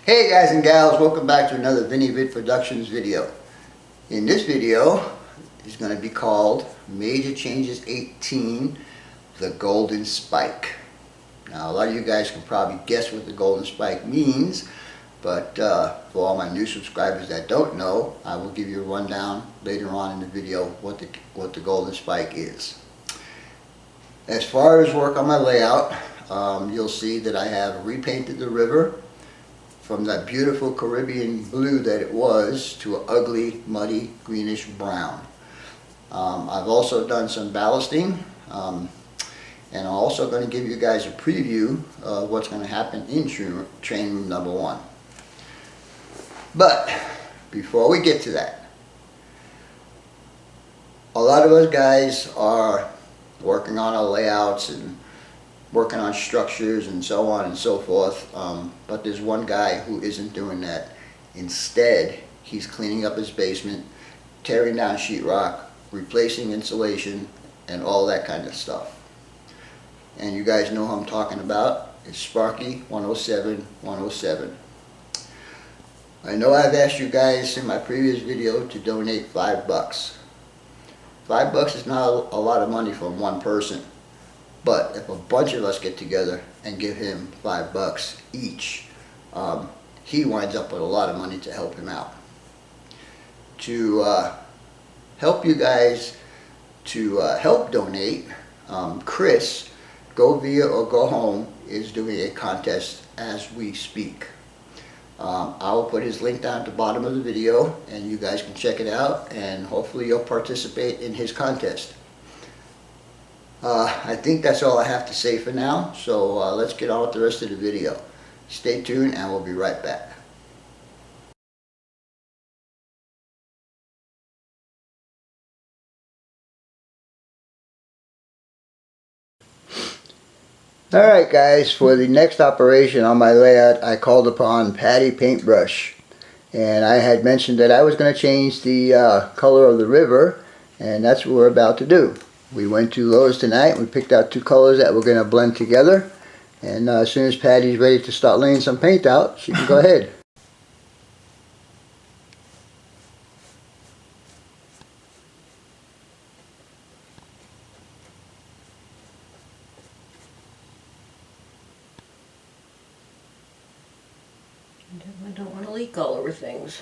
Hey guys and gals, welcome back to another Vinny Vid Productions video. In this video, it's going to be called Major Changes 18, the Golden Spike. Now a lot of you guys can probably guess what the Golden Spike means, but for all my new subscribers that don't know, I will give you a rundown later on in the video what the Golden Spike is. As far as work on my layout, you'll see that I have repainted the river from that beautiful Caribbean blue that it was to an ugly, muddy, greenish brown. I've also done some ballasting, and I'm also going to give you guys a preview of what's going to happen in train room number 1. But before we get to that, a lot of us guys are working on our layouts and working on structures and so on and so forth, but there's one guy who isn't doing that. Instead, he's cleaning up his basement, tearing down sheetrock, replacing insulation, and all that kind of stuff. And you guys know who I'm talking about. It's Sparky 107. I know I've asked you guys in my previous video to donate $5. $5 is not a lot of money from one person. But if a bunch of us get together and give him $5 each, he winds up with a lot of money to help him out. To help you guys to help donate, Chris, Go Via or Go Home, is doing a contest as we speak. I will put his link down at the bottom of the video and you guys can check it out, and hopefully you'll participate in his contest. I think that's all I have to say for now, so let's get on with the rest of the video. Stay tuned and we'll be right back. Alright guys, for the next operation on my layout, I called upon Patty Paintbrush. And I had mentioned that I was going to change the color of the river, and that's what we're about to do. We went to Lowe's tonight and we picked out 2 colors that we're going to blend together. And as soon as Patty's ready to start laying some paint out, she can go ahead. I don't want to leak all over things.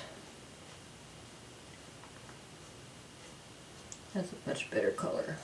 That's a much better color.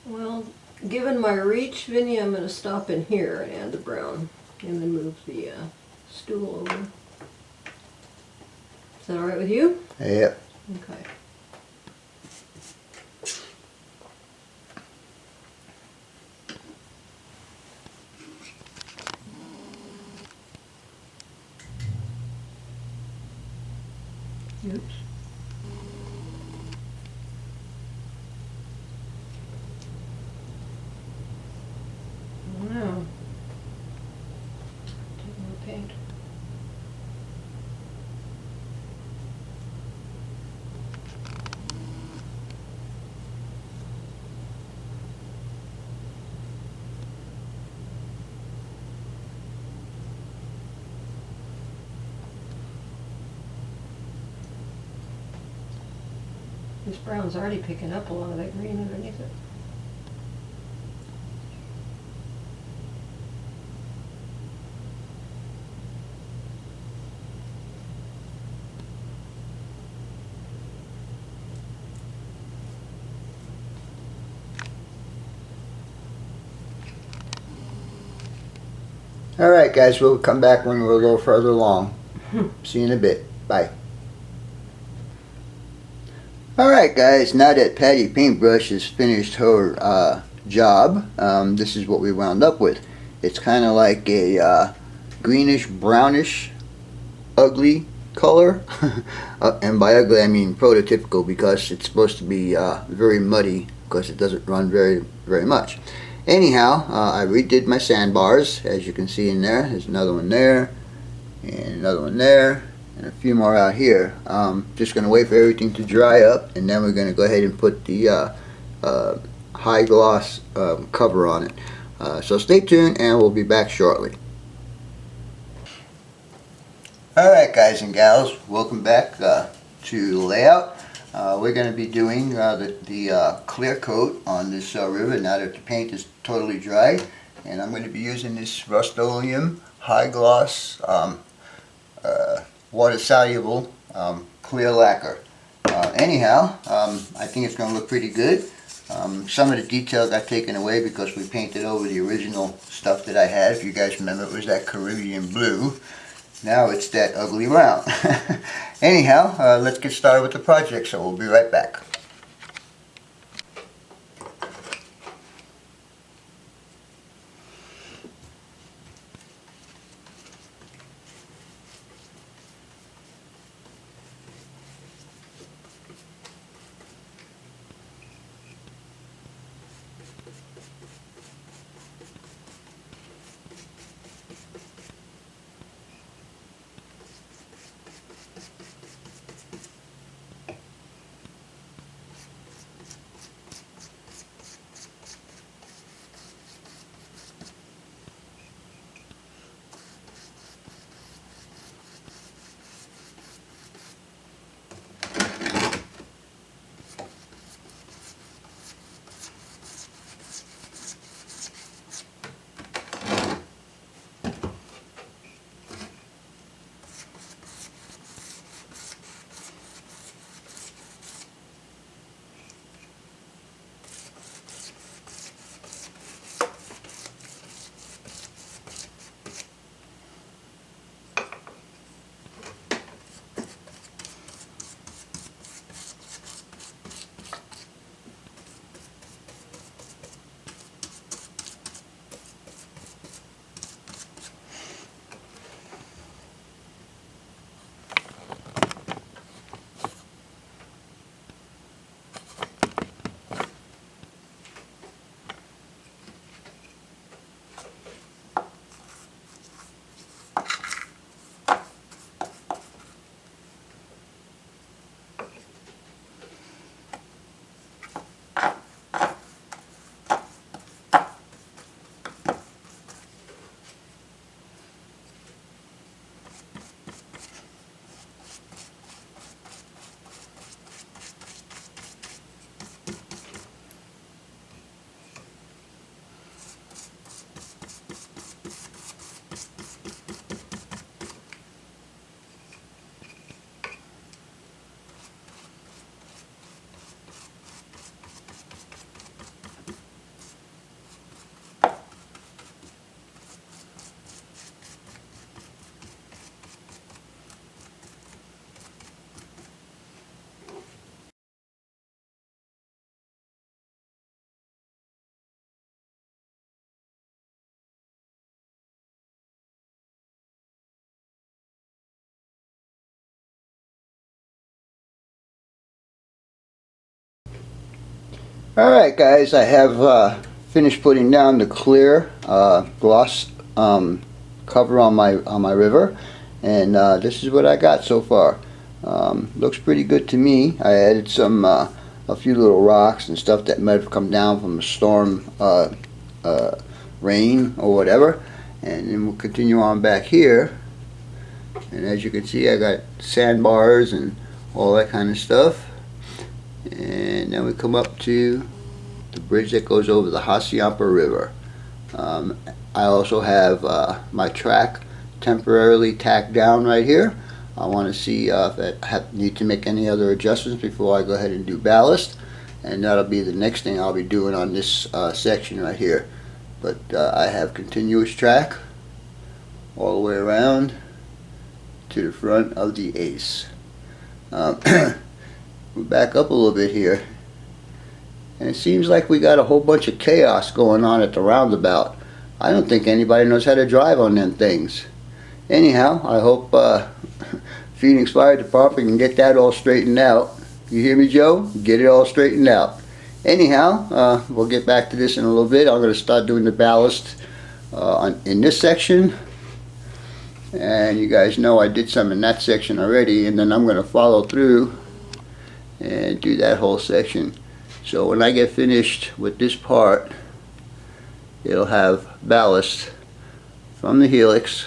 Well, given my reach, Vinny, I'm going to stop in here and add the brown and then move the stool over. Is that alright with you? Yep. Okay. Oops. Wow. Take more paint. This brown's already picking up a lot of that green underneath it. Alright guys, we'll come back when we're a little further along. See you in a bit. Bye. Alright guys, now that Patty Paintbrush has finished her job, this is what we wound up with. It's kind of like a greenish brownish ugly color. And by ugly I mean prototypical, because it's supposed to be very muddy because it doesn't run very much. Anyhow, I redid my sandbars, as you can see in there. There's another one there, and another one there, and a few more out here. Just going to wait for everything to dry up, and then we're going to go ahead and put the high gloss cover on it. So stay tuned, and we'll be back shortly. Alright guys and gals, welcome back to Layout. We're going to be doing the clear coat on this river now that the paint is totally dry, and I'm going to be using this Rust-Oleum high gloss water soluble clear lacquer. Anyhow, I think it's going to look pretty good. Some of the details got taken away because we painted over the original stuff that I had. If you guys remember, it was that Caribbean blue. Now it's that ugly brown. Anyhow, let's get started with the project, so we'll be right back. Alright guys, I have finished putting down the clear gloss cover on my river, and this is what I got so far. Looks pretty good to me. I added some a few little rocks and stuff that might have come down from a storm rain or whatever, and then we'll continue on back here, and as you can see I got sandbars and all that kind of stuff. And then we come up to the bridge that goes over the Hassayampa River. I also have my track temporarily tacked down right here. I want to see if I need to make any other adjustments before I go ahead and do ballast, and that'll be the next thing I'll be doing on this section right here. But I have continuous track all the way around to the front of the ace. We'll back up a little bit here. And it seems like we got a whole bunch of chaos going on at the roundabout. I don't think anybody knows how to drive on them things. Anyhow, I hope Phoenix Fire Department can get that all straightened out. You hear me, Joe? Get it all straightened out. Anyhow, we'll get back to this in a little bit. I'm going to start doing the ballast in this section. And you guys know I did some in that section already. And then I'm going to follow through and do that whole section. So when I get finished with this part, it'll have ballast from the helix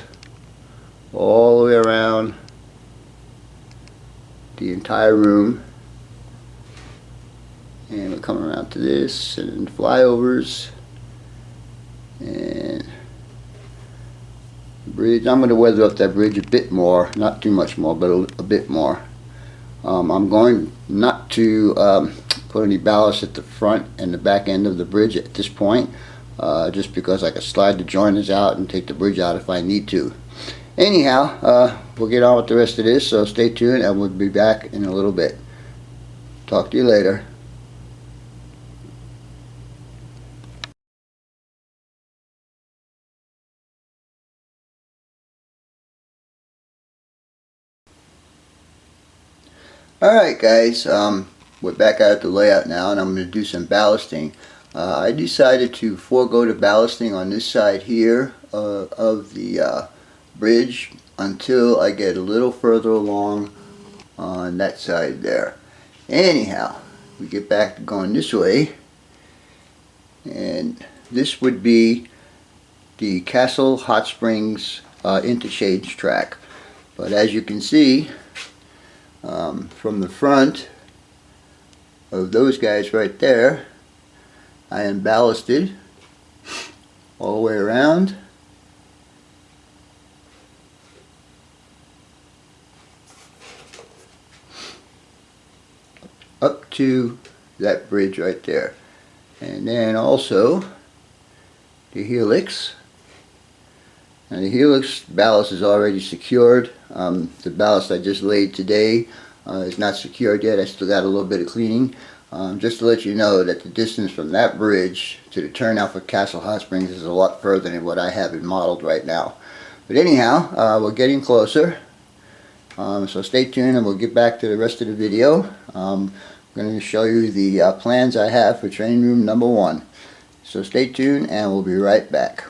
all the way around the entire room. And we'll come around to this and flyovers and bridge. I'm going to weather up that bridge a bit more, not too much more, but a bit more. I'm going not to put any ballast at the front and the back end of the bridge at this point, just because I can slide the joiners out and take the bridge out if I need to. Anyhow, we'll get on with the rest of this, so stay tuned and we'll be back in a little bit. Talk to you later. Alright guys, we're back out at the layout now and I'm going to do some ballasting. I decided to forego the ballasting on this side here of the bridge until I get a little further along on that side there. Anyhow, we get back to going this way, and this would be the Castle Hot Springs interchange track. But as you can see, from the front of those guys right there, I am ballasted all the way around. Up to that bridge right there. And then also the helix. And the helix ballast is already secured. The ballast I just laid today is not secured yet. I still got a little bit of cleaning. Just to let you know that the distance from that bridge to the turnout for Castle Hot Springs is a lot further than what I have it modeled right now. But anyhow, we're getting closer. So stay tuned and we'll get back to the rest of the video. I'm going to show you the plans I have for training room number 1. So stay tuned and we'll be right back.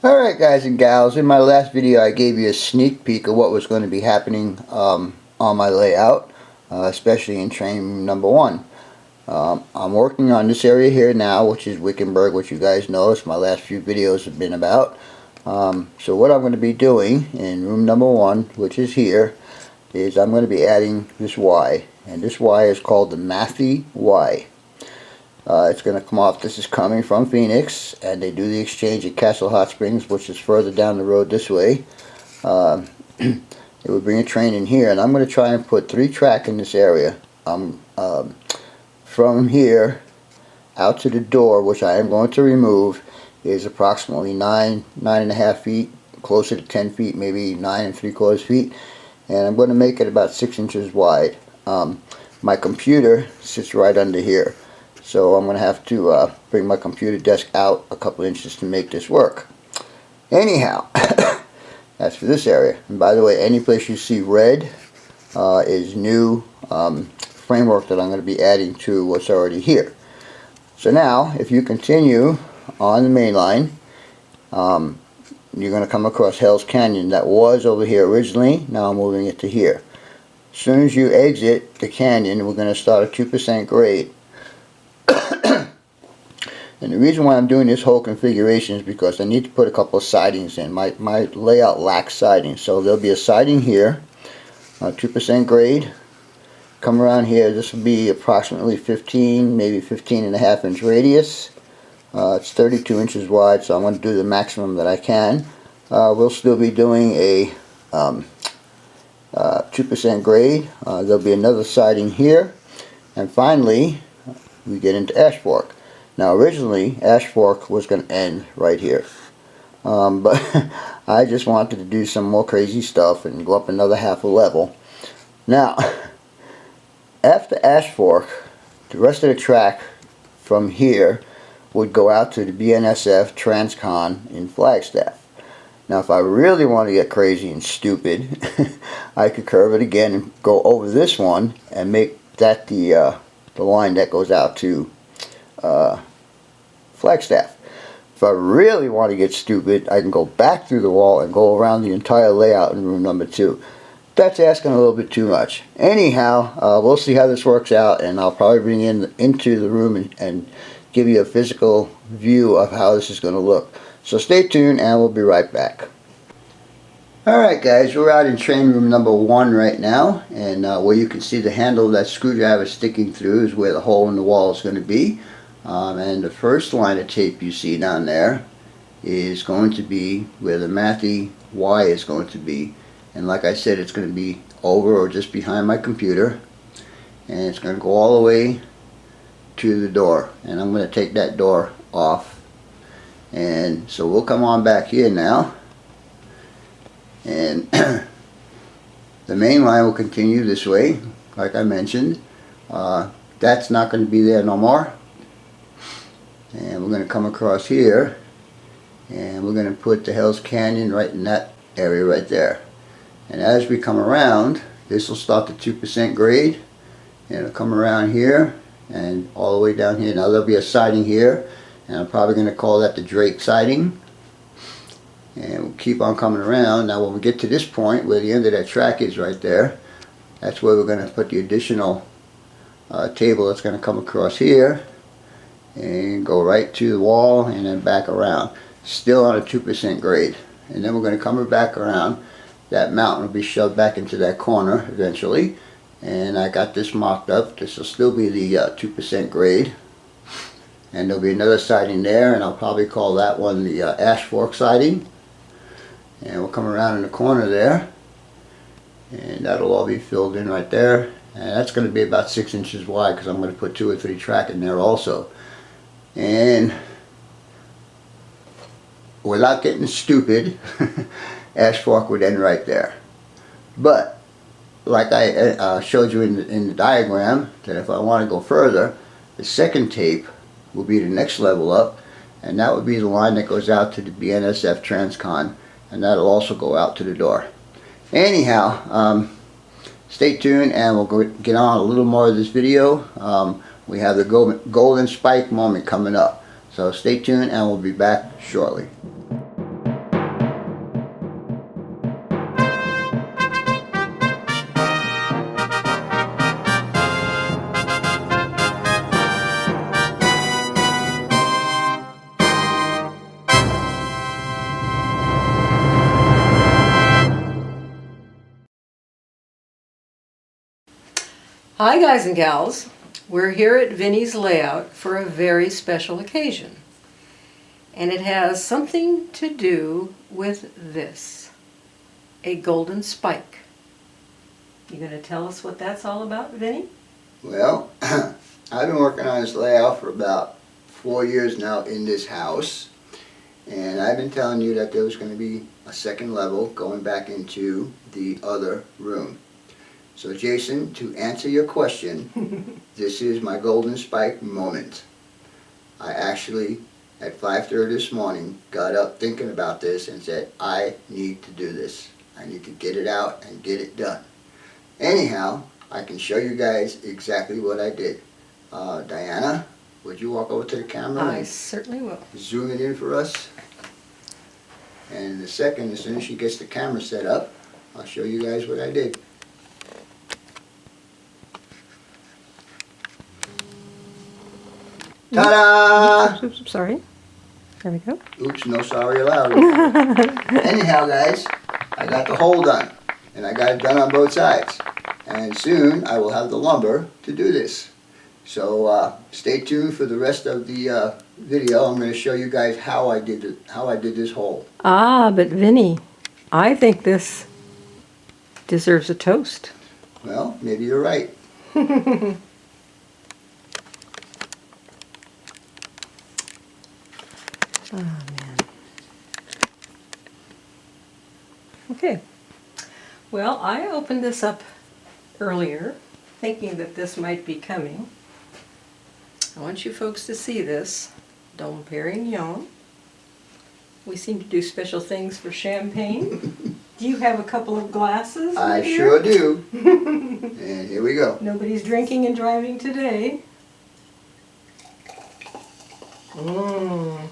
Alright guys and gals, in my last video I gave you a sneak peek of what was going to be happening on my layout, especially in training room number 1. I'm working on this area here now, which is Wickenburg, which you guys know, it's my last few videos have been about. So what I'm going to be doing in room number 1, which is here, is I'm going to be adding this Y, and this Y is called the Matthew Y. It's going to come off. This is coming from Phoenix, and they do the exchange at Castle Hot Springs, which is further down the road this way. It would bring a train in here, and I'm going to try and put 3 track in this area. From here out to the door, which I am going to remove, is approximately 9.5 feet, closer to 10 feet, maybe 9 3/4 feet, and I'm going to make it about 6 inches wide. My computer sits right under here. So I'm going to have to bring my computer desk out a couple inches to make this work. Anyhow, that's for this area. And by the way, any place you see red is new framework that I'm going to be adding to what's already here. So now, if you continue on the main line, you're going to come across Hell's Canyon. That was over here originally. Now I'm moving it to here. As soon as you exit the canyon, we're going to start a 2% grade. And the reason why I'm doing this whole configuration is because I need to put a couple of sidings in. My layout lacks siding, so there'll be a siding here, 2% grade. Come around here, this will be approximately 15, maybe 15.5 inch radius. It's 32 inches wide, so I'm going to do the maximum that I can. We'll still be doing a 2% grade. There'll be another siding here, and finally we get into ash fork. Now originally ash fork was going to end right here, but I just wanted to do some more crazy stuff and go up another half a level. Now after ash fork, the rest of the track from here would go out to the BNSF Transcon in Flagstaff. Now if I really want to get crazy and stupid, I could curve it again and go over this one and make that the line that goes out to Flagstaff. If I really want to get stupid, I can go back through the wall and go around the entire layout in room number 2. That's asking a little bit too much. Anyhow, we'll see how this works out, and I'll probably bring into the room and give you a physical view of how this is going to look. So stay tuned and we'll be right back. Alright guys, we're out in train room number 1 right now, and where you can see the handle that screwdriver sticking through is where the hole in the wall is going to be. And the first line of tape you see down there is going to be where the mathy Y is going to be. And like I said, it's going to be over or just behind my computer, and it's going to go all the way to the door, and I'm going to take that door off. And so we'll come on back here now, and the main line will continue this way like I mentioned. That's not going to be there no more, and we're going to come across here and we're going to put the Hell's Canyon right in that area right there. And as we come around, this will start the 2% grade, and it'll come around here and all the way down here. Now there'll be a siding here, and I'm probably going to call that the Drake siding, and we'll keep on coming around. Now when we get to this point where the end of that track is right there, that's where we're going to put the additional table that's going to come across here and go right to the wall and then back around, still on a 2% grade. And then we're going to come back around. That mountain will be shoved back into that corner eventually, and I got this marked up. This will still be the 2% grade, and there'll be another siding there, and I'll probably call that one the ash fork siding. And we'll come around in the corner there, and that'll all be filled in right there, and that's going to be about 6 inches wide because I'm going to put 2 or 3 track in there also. And without getting stupid, ash fork would end right there. But like I showed you in the diagram, that if I want to go further, the second tape will be the next level up, and that would be the line that goes out to the BNSF Transcon, and that'll also go out to the door. Anyhow, stay tuned and we'll get on a little more of this video. We have the golden spike moment coming up, so stay tuned and we'll be back shortly. Hi guys and gals, we're here at Vinnie's Layout for a very special occasion, and it has something to do with this, a golden spike. You going to tell us what that's all about, Vinnie? Well, I've been working on this layout for about 4 years now in this house, and I've been telling you that there was going to be a second level going back into the other room. So Jason, to answer your question, this is my golden spike moment. I actually, at 5:30 this morning, got up thinking about this and said, I need to do this. I need to get it out and get it done. Anyhow, I can show you guys exactly what I did. Diana, would you walk over to the camera? I certainly will. Zoom it in for us. And in a second, as soon as she gets the camera set up, I'll show you guys what I did. Ta-da! Oops, sorry. There we go. Oops, no sorry allowed. Anyhow, guys, I got the hole done, and I got it done on both sides. And soon I will have the lumber to do this. So stay tuned for the rest of the video. I'm going to show you guys how I did this hole. Ah, but Vinnie, I think this Deserves a toast. Well, maybe you're right. Oh man. Okay. Well, I opened this up earlier, thinking that this might be coming. I want you folks to see this. Dom Perignon. We seem to do special things for champagne. Do you have a couple of glasses? I here? sure do. And here we go. Nobody's drinking and driving today.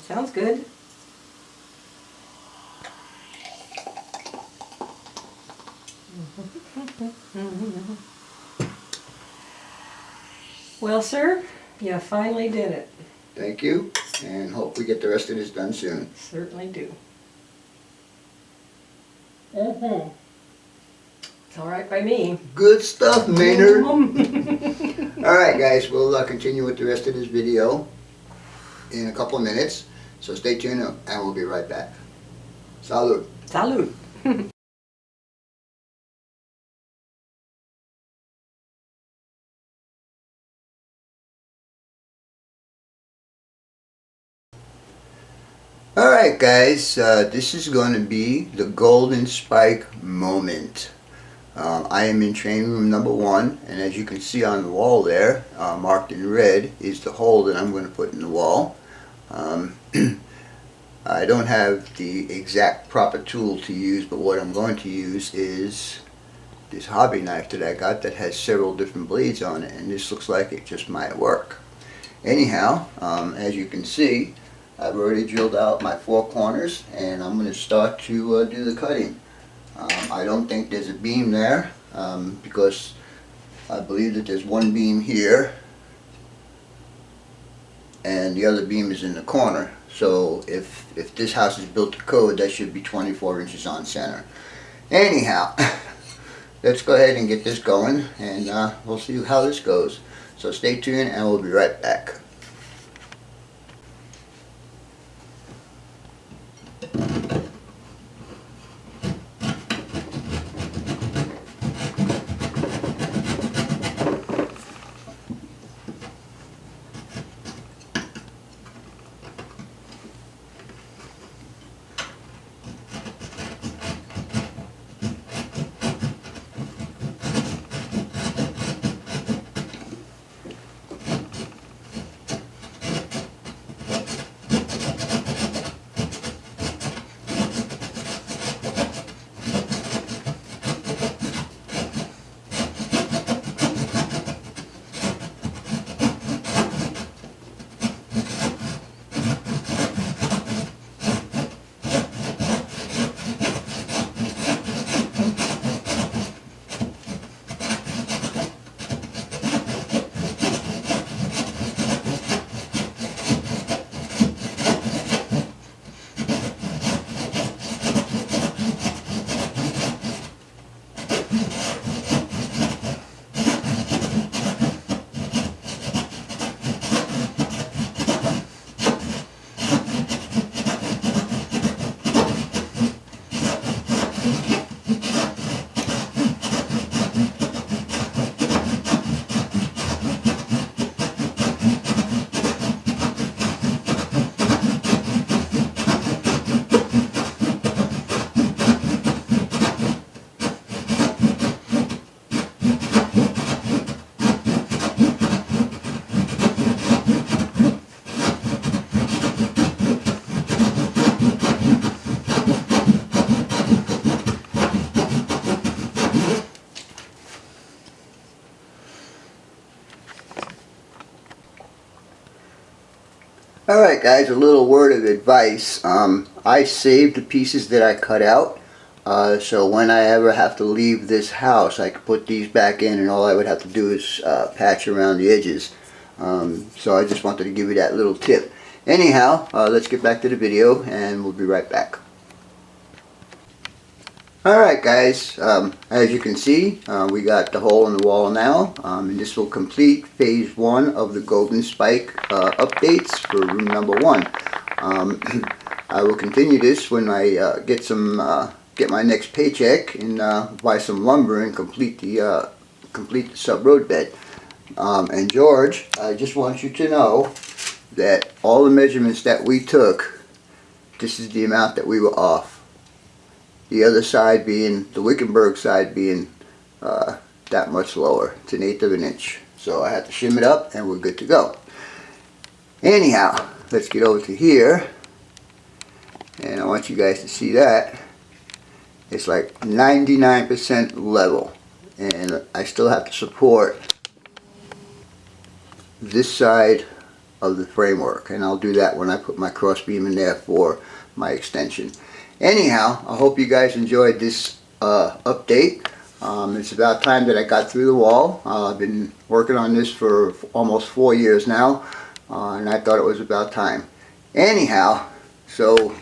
Sounds good. Well, sir, you finally did it. Thank you, and hope we get the rest of this done soon. Certainly do. It's all right by me. Good stuff, Maynard. Alright guys, we'll continue with the rest of this video in a couple of minutes. So stay tuned and we'll be right back. Salud. Salud. Alright guys, this is going to be the golden spike moment. I am in training room number 1, and as you can see on the wall there, marked in red, is the hole that I'm going to put in the wall. I don't have the exact proper tool to use, but what I'm going to use is this hobby knife that I got that has several different blades on it, and this looks like it just might work. Anyhow, as you can see, I've already drilled out my 4 corners, and I'm going to start to do the cutting. I don't think there's a beam there, because I believe that there's one beam here and the other beam is in the corner. So if this house is built to code, that should be 24 inches on center. Anyhow, let's go ahead and get this going, and we'll see how this goes. So stay tuned and we'll be right back. Alright guys, a little word of advice. I saved the pieces that I cut out, so when I ever have to leave this house I can put these back in, and all I would have to do is patch around the edges. So I just wanted to give you that little tip. Anyhow, let's get back to the video and we'll be right back. Alright guys, as you can see, we got the hole in the wall now, and this will complete phase 1 of the golden spike updates for room number 1. I will continue this when I get some get my next paycheck and buy some lumber and complete the sub road bed. And George, I just want you to know that all the measurements that we took, this is the amount that we were off. The other side being, the Wickenburg side being that much lower. It's 1/8 of an inch. So I had to shim it up and we're good to go. Anyhow, let's get over to here. And I want you guys to see that. It's like 99% level. And I still have to support this side of the framework, and I'll do that when I put my cross beam in there for my extension. Anyhow, I hope you guys enjoyed this update. It's about time that I got through the wall. I've been working on this for almost 4 years now, and I thought it was about time. Anyhow, so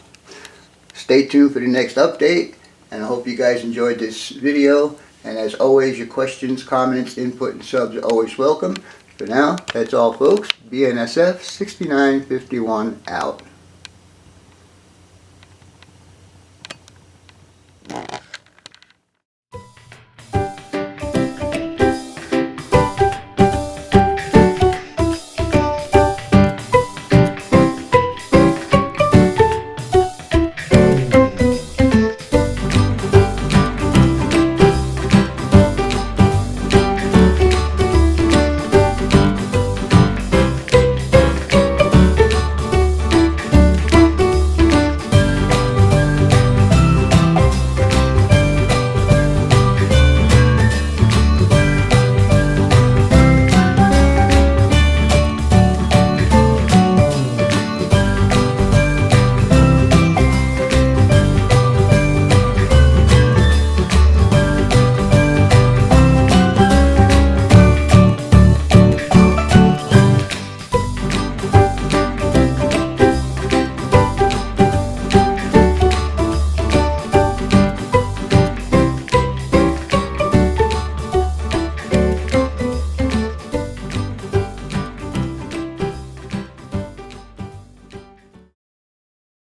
stay tuned for the next update, and I hope you guys enjoyed this video. And as always, your questions, comments, input, and subs are always welcome. For now, that's all folks. BNSF 6951 out.